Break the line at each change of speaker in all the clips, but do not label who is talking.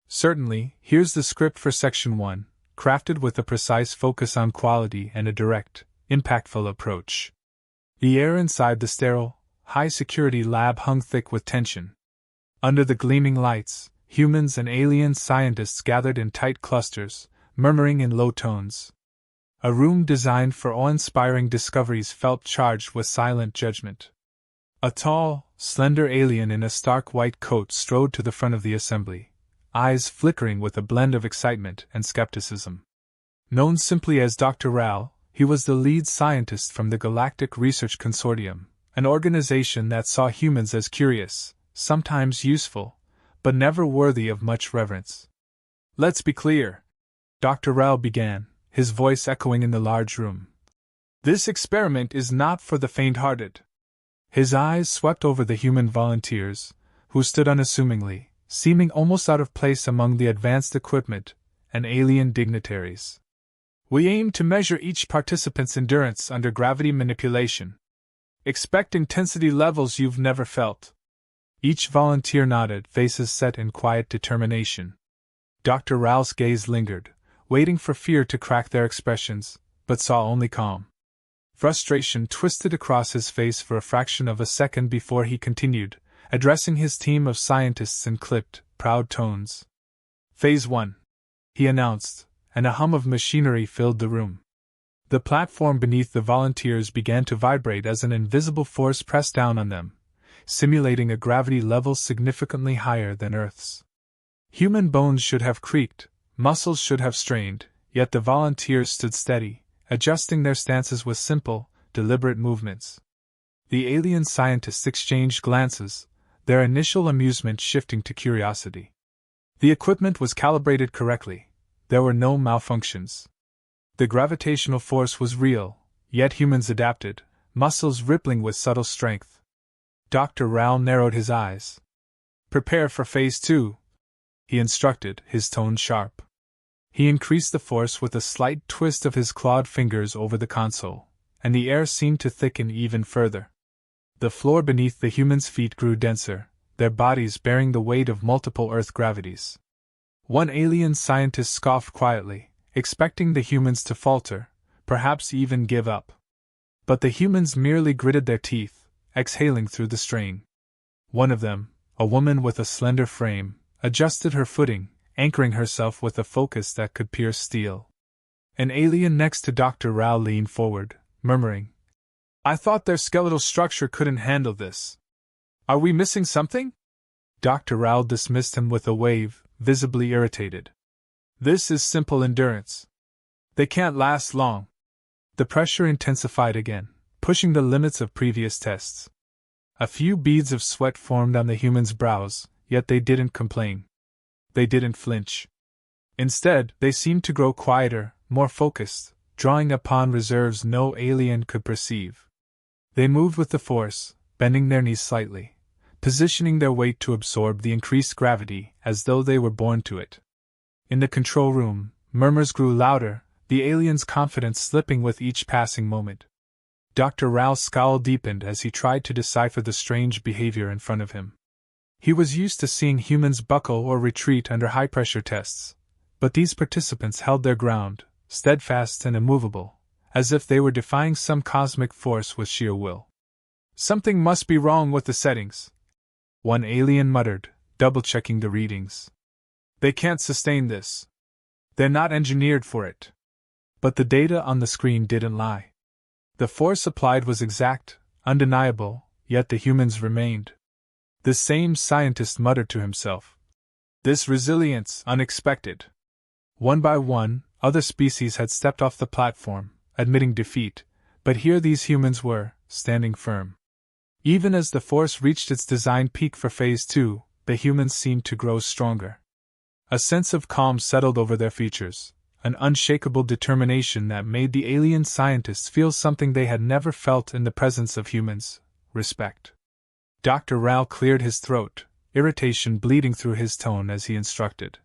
Certainly, here's the script for Section 1, crafted with a precise focus on quality and a direct, impactful approach. The air inside the sterile, high-security lab hung thick with tension. Under the gleaming lights, humans and alien scientists gathered in tight clusters, murmuring in low tones. A room designed for awe-inspiring discoveries felt charged with silent judgment. A tall, slender alien in a stark white coat strode to the front of the assembly, eyes flickering with a blend of excitement and skepticism. Known simply as Dr. Rao, he was the lead scientist from the Galactic Research Consortium, an organization that saw humans as curious, sometimes useful, but never worthy of much reverence. "Let's be clear," Dr. Rao began, his voice echoing in the large room. "This experiment is not for the faint-hearted." His eyes swept over the human volunteers, who stood unassumingly, seeming almost out of place among the advanced equipment and alien dignitaries. "We aim to measure each participant's endurance under gravity manipulation. Expect intensity levels you've never felt." Each volunteer nodded, faces set in quiet determination. Dr. Rao's gaze lingered, waiting for fear to crack their expressions, but saw only calm. Frustration twisted across his face for a fraction of a second before he continued, addressing his team of scientists in clipped, proud tones. "Phase 1, he announced, and a hum of machinery filled the room. The platform beneath the volunteers began to vibrate as an invisible force pressed down on them, simulating a gravity level significantly higher than Earth's. Human bones should have creaked, muscles should have strained, yet the volunteers stood steady, adjusting their stances with simple, deliberate movements. The alien scientists exchanged glances, their initial amusement shifting to curiosity. The equipment was calibrated correctly. There were no malfunctions. The gravitational force was real, yet humans adapted, muscles rippling with subtle strength. Dr. Rao narrowed his eyes. "Prepare for Phase 2, he instructed, his tone sharp. He increased the force with a slight twist of his clawed fingers over the console, and the air seemed to thicken even further. The floor beneath the humans' feet grew denser, their bodies bearing the weight of multiple Earth gravities. One alien scientist scoffed quietly, expecting the humans to falter, perhaps even give up. But the humans merely gritted their teeth, exhaling through the strain. One of them, a woman with a slender frame, adjusted her footing, anchoring herself with a focus that could pierce steel. An alien next to Dr. Rao leaned forward, murmuring, "I thought their skeletal structure couldn't handle this. Are we missing something?" Dr. Rao dismissed him with a wave, visibly irritated. "This is simple endurance. They can't last long." The pressure intensified again, pushing the limits of previous tests. A few beads of sweat formed on the humans' brows, yet they didn't complain. They didn't flinch. Instead, they seemed to grow quieter, more focused, drawing upon reserves no alien could perceive. They moved with the force, bending their knees slightly, positioning their weight to absorb the increased gravity as though they were born to it. In the control room, murmurs grew louder, the aliens' confidence slipping with each passing moment. Dr. Rao's scowl deepened as he tried to decipher the strange behavior in front of him. He was used to seeing humans buckle or retreat under high-pressure tests, but these participants held their ground, steadfast and immovable, as if they were defying some cosmic force with sheer will. "Something must be wrong with the settings," one alien muttered, double-checking the readings. "They can't sustain this. They're not engineered for it." But the data on the screen didn't lie. The force applied was exact, undeniable, yet the humans remained. The same scientist muttered to himself, "This resilience, unexpected." One by one, other species had stepped off the platform, admitting defeat, but here these humans were, standing firm. Even as the force reached its design peak for Phase 2, the humans seemed to grow stronger. A sense of calm settled over their features, an unshakable determination that made the alien scientists feel something they had never felt in the presence of humans: respect. Dr. Rao cleared his throat, irritation bleeding through his tone as he instructed.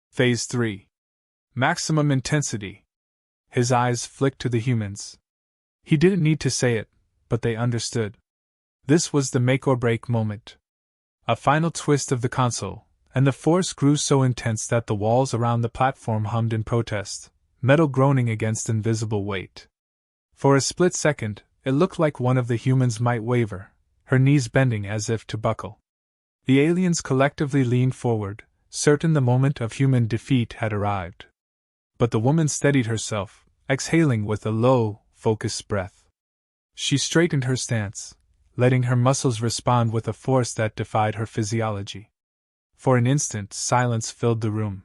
"Phase 3. Maximum intensity." His eyes flicked to the humans. He didn't need to say it, but they understood. This was the make-or-break moment. A final twist of the console, and the force grew so intense that the walls around the platform hummed in protest, metal groaning against invisible weight. For a split second, it looked like one of the humans might waver, her knees bending as if to buckle. The aliens collectively leaned forward, certain the moment of human defeat had arrived. But the woman steadied herself, exhaling with a low, focused breath. She straightened her stance, letting her muscles respond with a force that defied her physiology. For an instant, silence filled the room.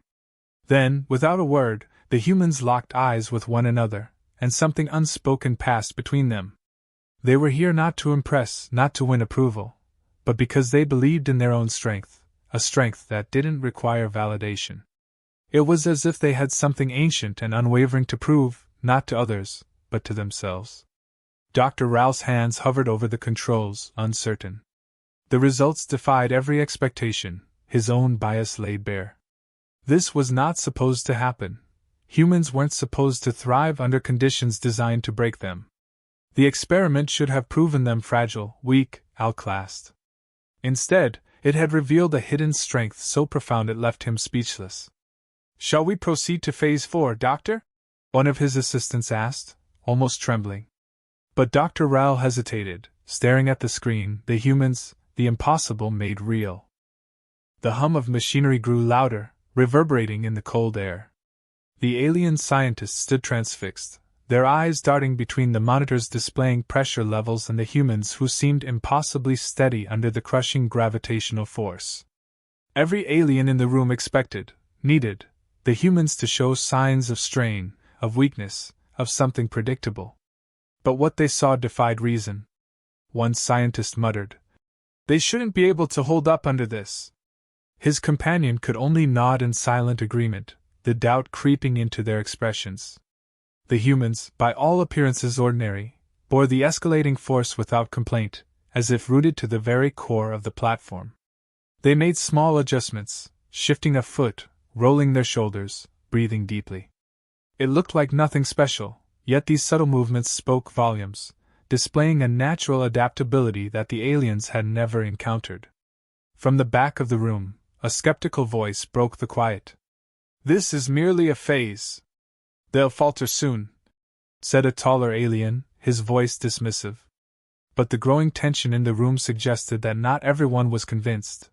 Then, without a word, the humans locked eyes with one another, and something unspoken passed between them. They were here not to impress, not to win approval, but because they believed in their own strength, a strength that didn't require validation. It was as if they had something ancient and unwavering to prove, not to others, but to themselves. Dr. Ralph's hands hovered over the controls, uncertain. The results defied every expectation, his own bias laid bare. This was not supposed to happen. Humans weren't supposed to thrive under conditions designed to break them. The experiment should have proven them fragile, weak, outclassed. Instead, it had revealed a hidden strength so profound it left him speechless. "Shall we proceed to Phase 4, Doctor?" one of his assistants asked, almost trembling. But Dr. Rao hesitated, staring at the screen, the humans, the impossible made real. The hum of machinery grew louder, reverberating in the cold air. The alien scientists stood transfixed, their eyes darting between the monitors displaying pressure levels and the humans who seemed impossibly steady under the crushing gravitational force. Every alien in the room needed, the humans to show signs of strain, of weakness, of something predictable. But what they saw defied reason. One scientist muttered, "They shouldn't be able to hold up under this." His companion could only nod in silent agreement, the doubt creeping into their expressions. The humans, by all appearances ordinary, bore the escalating force without complaint, as if rooted to the very core of the platform. They made small adjustments, shifting a foot, rolling their shoulders, breathing deeply. It looked like nothing special, yet these subtle movements spoke volumes, displaying a natural adaptability that the aliens had never encountered. From the back of the room, a skeptical voice broke the quiet. "This is merely a phase. They'll falter soon," said a taller alien, his voice dismissive. But the growing tension in the room suggested that not everyone was convinced.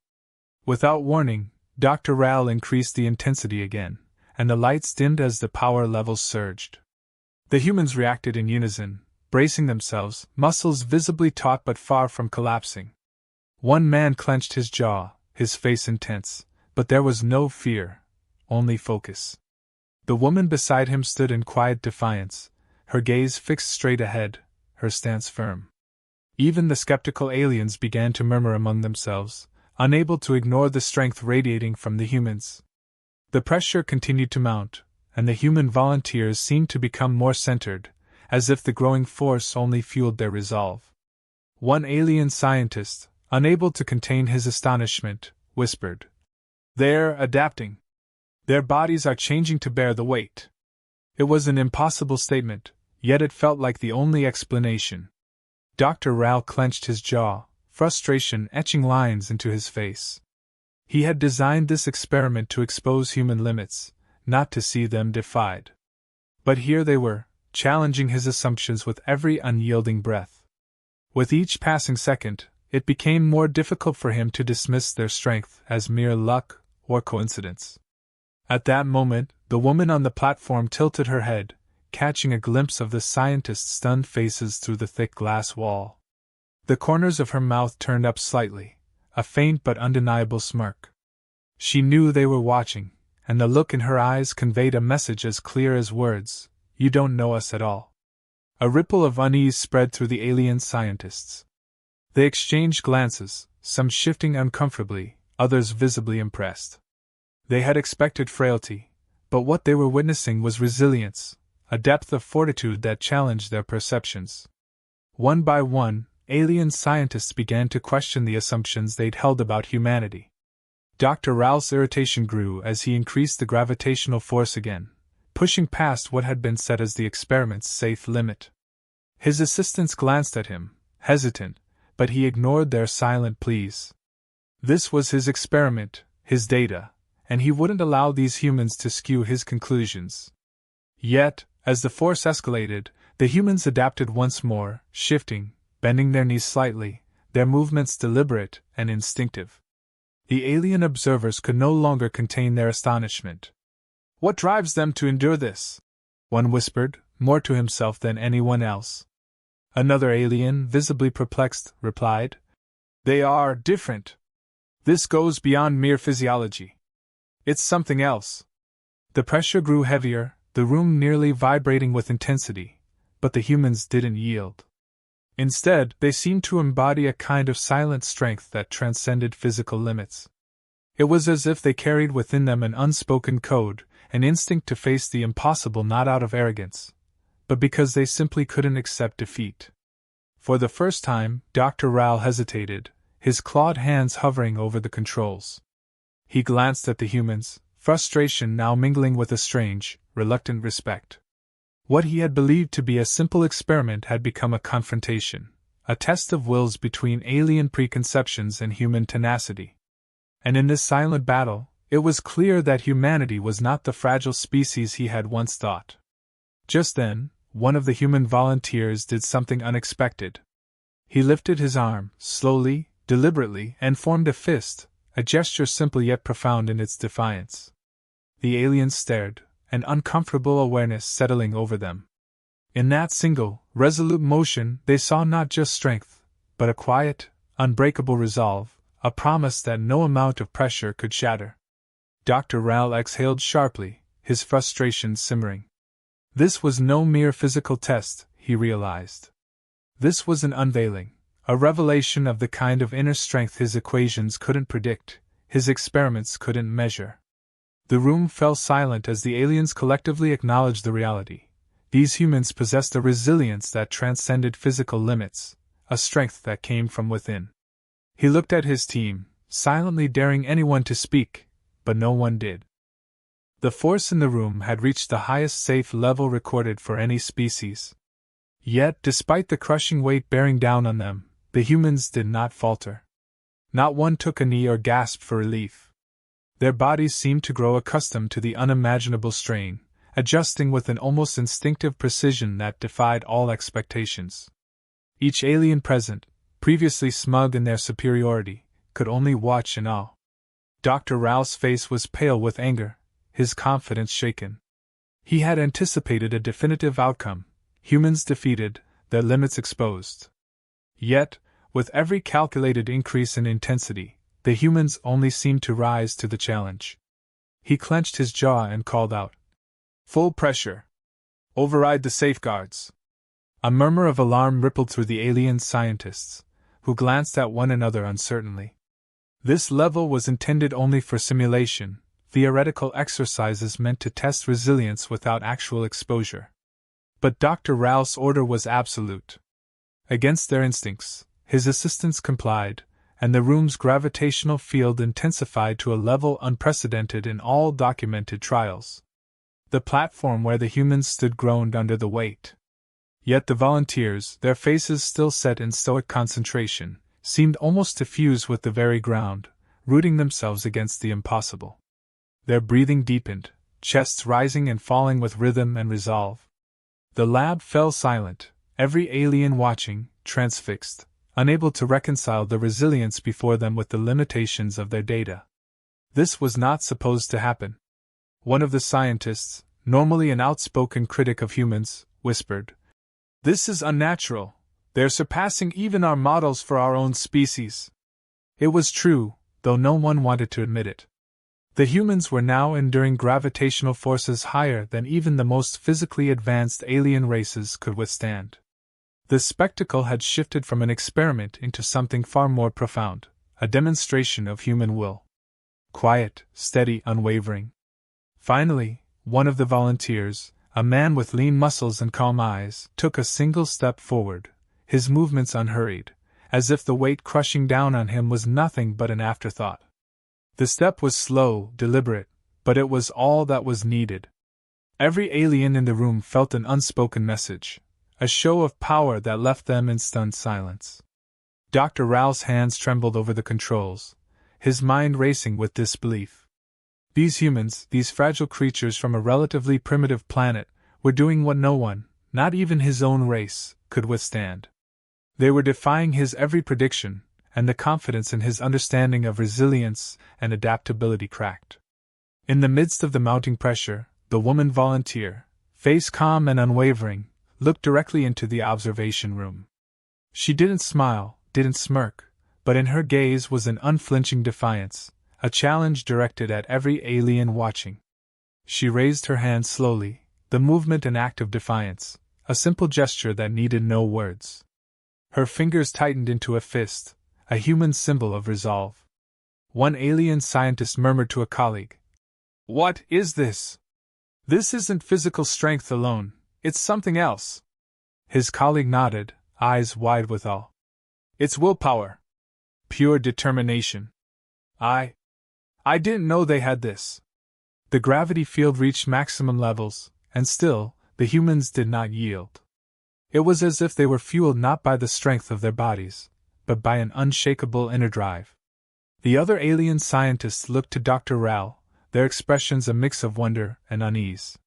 Without warning, Dr. Rao increased the intensity again, and the lights dimmed as the power levels surged. The humans reacted in unison, bracing themselves, muscles visibly taut but far from collapsing. One man clenched his jaw, his face intense, but there was no fear, only focus. The woman beside him stood in quiet defiance, her gaze fixed straight ahead, her stance firm. Even the skeptical aliens began to murmur among themselves, unable to ignore the strength radiating from the humans. The pressure continued to mount, and the human volunteers seemed to become more centered, as if the growing force only fueled their resolve. One alien scientist, unable to contain his astonishment, whispered, "They're adapting. Their bodies are changing to bear the weight." It was an impossible statement, yet it felt like the only explanation. Dr. Rao clenched his jaw, frustration etching lines into his face. He had designed this experiment to expose human limits, not to see them defied. But here they were, challenging his assumptions with every unyielding breath. With each passing second, it became more difficult for him to dismiss their strength as mere luck or coincidence. At that moment, the woman on the platform tilted her head, catching a glimpse of the scientists' stunned faces through the thick glass wall. The corners of her mouth turned up slightly, a faint but undeniable smirk. She knew they were watching, and the look in her eyes conveyed a message as clear as words: "You don't know us at all." A ripple of unease spread through the alien scientists. They exchanged glances, some shifting uncomfortably, others visibly impressed. They had expected frailty, but what they were witnessing was resilience, a depth of fortitude that challenged their perceptions. One by one, alien scientists began to question the assumptions they'd held about humanity. Dr. Rao's irritation grew as he increased the gravitational force again, pushing past what had been set as the experiment's safe limit. His assistants glanced at him, hesitant, but he ignored their silent pleas. This was his experiment, his data, and he wouldn't allow these humans to skew his conclusions. Yet, as the force escalated, the humans adapted once more, shifting, bending their knees slightly, their movements deliberate and instinctive. The alien observers could no longer contain their astonishment. "What drives them to endure this?" one whispered, more to himself than anyone else. Another alien, visibly perplexed, replied, "They are different. This goes beyond mere physiology. It's something else." The pressure grew heavier, the room nearly vibrating with intensity, but the humans didn't yield. Instead, they seemed to embody a kind of silent strength that transcended physical limits. It was as if they carried within them an unspoken code, an instinct to face the impossible not out of arrogance, but because they simply couldn't accept defeat. For the first time, Dr. Rao hesitated, his clawed hands hovering over the controls. He glanced at the humans, frustration now mingling with a strange, reluctant respect. What he had believed to be a simple experiment had become a confrontation, a test of wills between alien preconceptions and human tenacity. And in this silent battle, it was clear that humanity was not the fragile species he had once thought. Just then, one of the human volunteers did something unexpected. He lifted his arm, slowly, deliberately, and formed a fist, a gesture simple yet profound in its defiance. The aliens stared, an uncomfortable awareness settling over them. In that single, resolute motion, they saw not just strength, but a quiet, unbreakable resolve, a promise that no amount of pressure could shatter. Dr. Rao exhaled sharply, his frustration simmering. This was no mere physical test, he realized. This was an unveiling, a revelation of the kind of inner strength his equations couldn't predict, his experiments couldn't measure. The room fell silent as the aliens collectively acknowledged the reality. These humans possessed a resilience that transcended physical limits, a strength that came from within. He looked at his team, silently daring anyone to speak, but no one did. The force in the room had reached the highest safe level recorded for any species. Yet, despite the crushing weight bearing down on them, the humans did not falter. Not one took a knee or gasped for relief. Their bodies seemed to grow accustomed to the unimaginable strain, adjusting with an almost instinctive precision that defied all expectations. Each alien present, previously smug in their superiority, could only watch in awe. Dr. Rao's face was pale with anger, his confidence shaken. He had anticipated a definitive outcome, humans defeated, their limits exposed. Yet, with every calculated increase in intensity, the humans only seemed to rise to the challenge. He clenched his jaw and called out, "Full pressure! Override the safeguards!" A murmur of alarm rippled through the alien scientists, who glanced at one another uncertainly. This level was intended only for simulation, theoretical exercises meant to test resilience without actual exposure. But Dr. Rao's order was absolute. Against their instincts, his assistants complied, and the room's gravitational field intensified to a level unprecedented in all documented trials. The platform where the humans stood groaned under the weight. Yet the volunteers, their faces still set in stoic concentration, seemed almost to fuse with the very ground, rooting themselves against the impossible. Their breathing deepened, chests rising and falling with rhythm and resolve. The lab fell silent, every alien watching, transfixed, unable to reconcile the resilience before them with the limitations of their data. This was not supposed to happen. One of the scientists, normally an outspoken critic of humans, whispered, "This is unnatural. They're surpassing even our models for our own species." It was true, though no one wanted to admit it. The humans were now enduring gravitational forces higher than even the most physically advanced alien races could withstand. The spectacle had shifted from an experiment into something far more profound, a demonstration of human will. Quiet, steady, unwavering. Finally, one of the volunteers, a man with lean muscles and calm eyes, took a single step forward, his movements unhurried, as if the weight crushing down on him was nothing but an afterthought. The step was slow, deliberate, but it was all that was needed. Every alien in the room felt an unspoken message, a show of power that left them in stunned silence. Dr. Rao's hands trembled over the controls, his mind racing with disbelief. These humans, these fragile creatures from a relatively primitive planet, were doing what no one, not even his own race, could withstand. They were defying his every prediction, and the confidence in his understanding of resilience and adaptability cracked. In the midst of the mounting pressure, the woman volunteer, face calm and unwavering, looked directly into the observation room. She didn't smile, didn't smirk, but in her gaze was an unflinching defiance, a challenge directed at every alien watching. She raised her hand slowly, the movement an act of defiance, a simple gesture that needed no words. Her fingers tightened into a fist, a human symbol of resolve. One alien scientist murmured to a colleague, "What is this? This isn't physical strength alone, it's something else." His colleague nodded, eyes wide with awe. "It's willpower. Pure determination. I didn't know they had this." The gravity field reached maximum levels, and still, the humans did not yield. It was as if they were fueled not by the strength of their bodies, but by an unshakable inner drive. The other alien scientists looked to Dr. Rao, their expressions a mix of wonder and unease.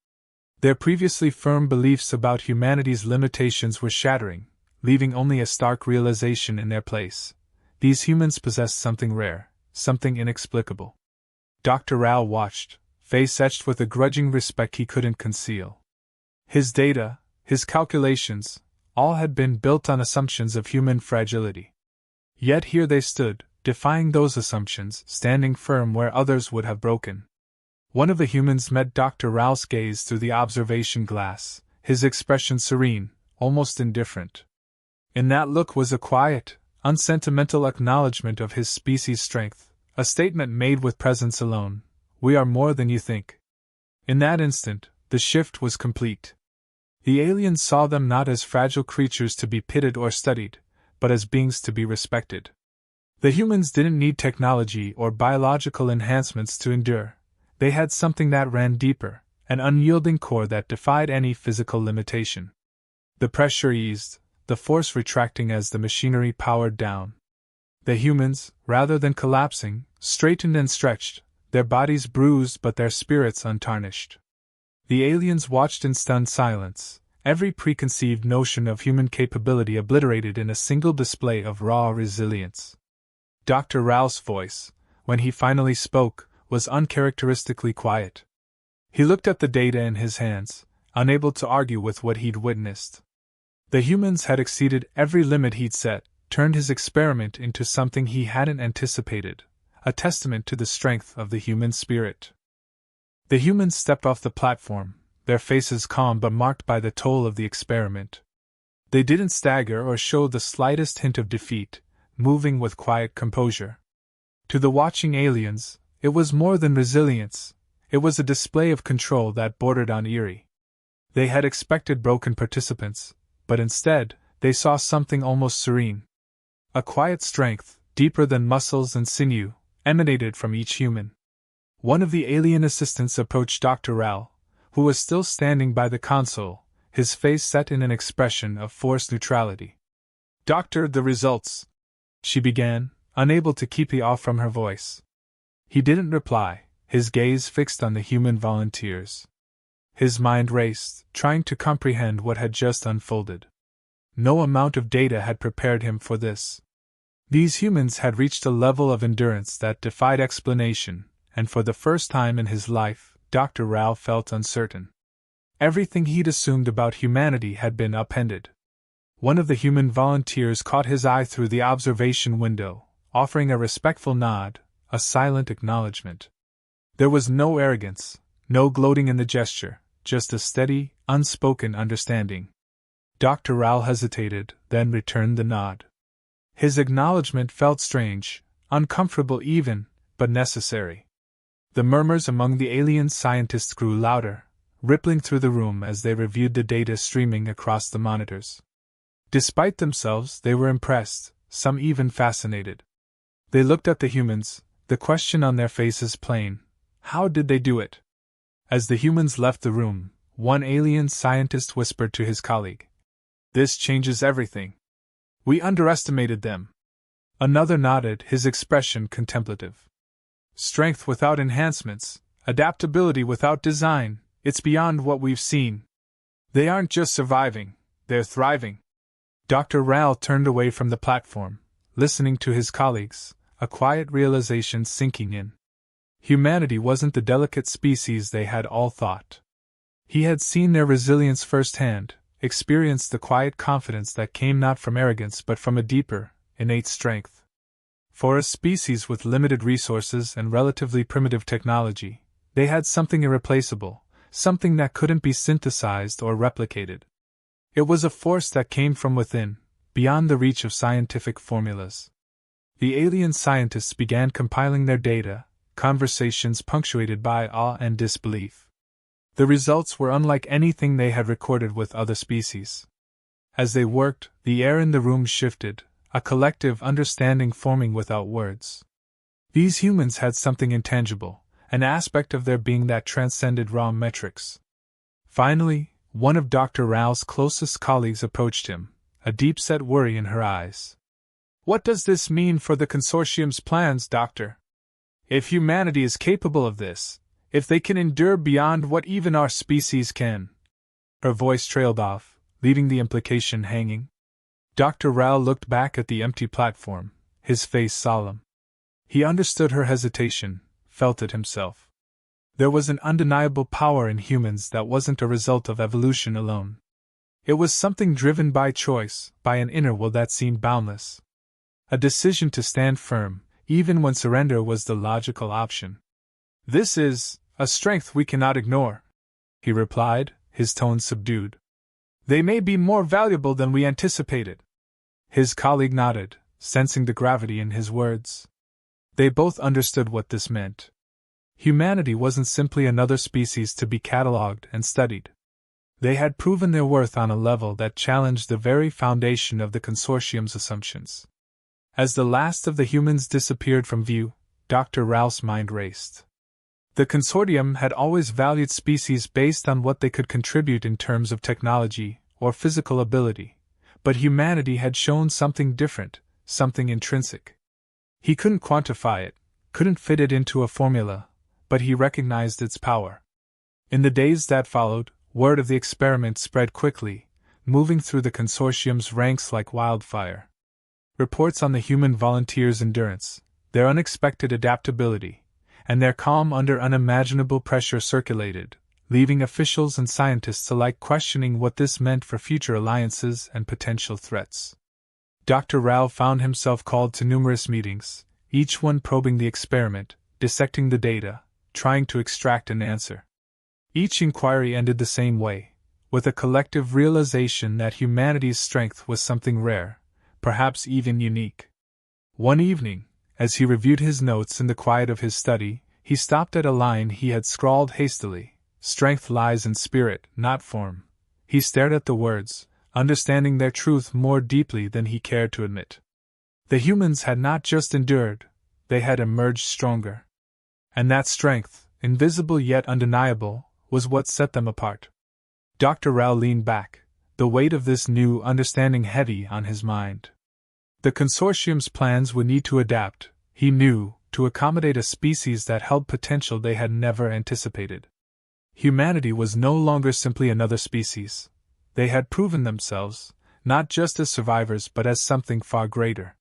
Their previously firm beliefs about humanity's limitations were shattering, leaving only a stark realization in their place. These humans possessed something rare, something inexplicable. Dr. Rao watched, face etched with a grudging respect he couldn't conceal. His data, his calculations, all had been built on assumptions of human fragility. Yet here they stood, defying those assumptions, standing firm where others would have broken. One of the humans met Dr. Rao's gaze through the observation glass, his expression serene, almost indifferent. In that look was a quiet, unsentimental acknowledgement of his species' strength, a statement made with presence alone: "We are more than you think." In that instant, the shift was complete. The aliens saw them not as fragile creatures to be pitied or studied, but as beings to be respected. The humans didn't need technology or biological enhancements to endure. They had something that ran deeper, an unyielding core that defied any physical limitation. The pressure eased, the force retracting as the machinery powered down. The humans, rather than collapsing, straightened and stretched, their bodies bruised but their spirits untarnished. The aliens watched in stunned silence, every preconceived notion of human capability obliterated in a single display of raw resilience. Dr. Rao's voice, when he finally spoke, was uncharacteristically quiet. He looked at the data in his hands, unable to argue with what he'd witnessed. The humans had exceeded every limit he'd set, turned his experiment into something he hadn't anticipated, a testament to the strength of the human spirit. The humans stepped off the platform, their faces calm but marked by the toll of the experiment. They didn't stagger or show the slightest hint of defeat, moving with quiet composure. To the watching aliens, it was more than resilience, it was a display of control that bordered on eerie. They had expected broken participants, but instead, they saw something almost serene. A quiet strength, deeper than muscles and sinew, emanated from each human. One of the alien assistants approached Dr. Rao, who was still standing by the console, his face set in an expression of forced neutrality. "Doctor, the results," she began, unable to keep the awe from her voice. He didn't reply, his gaze fixed on the human volunteers. His mind raced, trying to comprehend what had just unfolded. No amount of data had prepared him for this. These humans had reached a level of endurance that defied explanation, and for the first time in his life, Dr. Rao felt uncertain. Everything he'd assumed about humanity had been upended. One of the human volunteers caught his eye through the observation window, offering a respectful nod, a silent acknowledgement. There was no arrogance, no gloating in the gesture, just a steady, unspoken understanding. Dr. Rao hesitated, then returned the nod. His acknowledgement felt strange, uncomfortable even, but necessary. The murmurs among the alien scientists grew louder, rippling through the room as they reviewed the data streaming across the monitors. Despite themselves, they were impressed, some even fascinated. They looked at the humans, the question on their faces plain: how did they do it? As the humans left the room, one alien scientist whispered to his colleague, "This changes everything. We underestimated them." Another nodded, his expression contemplative. Strength without enhancements, adaptability without design, it's beyond what we've seen. They aren't just surviving, they're thriving. Dr. Rao turned away from the platform, listening to his colleagues, a quiet realization sinking in. Humanity wasn't the delicate species they had all thought. He had seen their resilience firsthand, experienced the quiet confidence that came not from arrogance but from a deeper, innate strength. For a species with limited resources and relatively primitive technology, they had something irreplaceable, something that couldn't be synthesized or replicated. It was a force that came from within, beyond the reach of scientific formulas. The alien scientists began compiling their data, conversations punctuated by awe and disbelief. The results were unlike anything they had recorded with other species. As they worked, the air in the room shifted, a collective understanding forming without words. These humans had something intangible, an aspect of their being that transcended raw metrics. Finally, one of Dr. Rao's closest colleagues approached him, a deep-set worry in her eyes. "What does this mean for the consortium's plans, Doctor? If humanity is capable of this, if they can endure beyond what even our species can." Her voice trailed off, leaving the implication hanging. Dr. Rao looked back at the empty platform, his face solemn. He understood her hesitation, felt it himself. There was an undeniable power in humans that wasn't a result of evolution alone. It was something driven by choice, by an inner will that seemed boundless. A decision to stand firm, even when surrender was the logical option. "This is a strength we cannot ignore," he replied, his tone subdued. "They may be more valuable than we anticipated." His colleague nodded, sensing the gravity in his words. They both understood what this meant. Humanity wasn't simply another species to be catalogued and studied. They had proven their worth on a level that challenged the very foundation of the consortium's assumptions. As the last of the humans disappeared from view, Dr. Rao's mind raced. The consortium had always valued species based on what they could contribute in terms of technology or physical ability, but humanity had shown something different, something intrinsic. He couldn't quantify it, couldn't fit it into a formula, but he recognized its power. In the days that followed, word of the experiment spread quickly, moving through the consortium's ranks like wildfire. Reports on the human volunteers' endurance, their unexpected adaptability, and their calm under unimaginable pressure circulated, leaving officials and scientists alike questioning what this meant for future alliances and potential threats. Dr. Rao found himself called to numerous meetings, each one probing the experiment, dissecting the data, trying to extract an answer. Each inquiry ended the same way, with a collective realization that humanity's strength was something rare, perhaps even unique. One evening, as he reviewed his notes in the quiet of his study, he stopped at a line he had scrawled hastily: "Strength lies in spirit, not form." He stared at the words, understanding their truth more deeply than he cared to admit. The humans had not just endured, they had emerged stronger. And that strength, invisible yet undeniable, was what set them apart. Dr. Rao leaned back, the weight of this new understanding heavy on his mind. The consortium's plans would need to adapt, he knew, to accommodate a species that held potential they had never anticipated. Humanity was no longer simply another species. They had proven themselves, not just as survivors but as something far greater.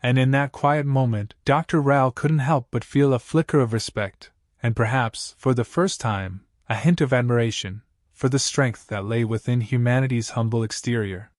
And in that quiet moment, Dr. Rao couldn't help but feel a flicker of respect, and perhaps, for the first time, a hint of admiration, for the strength that lay within humanity's humble exterior.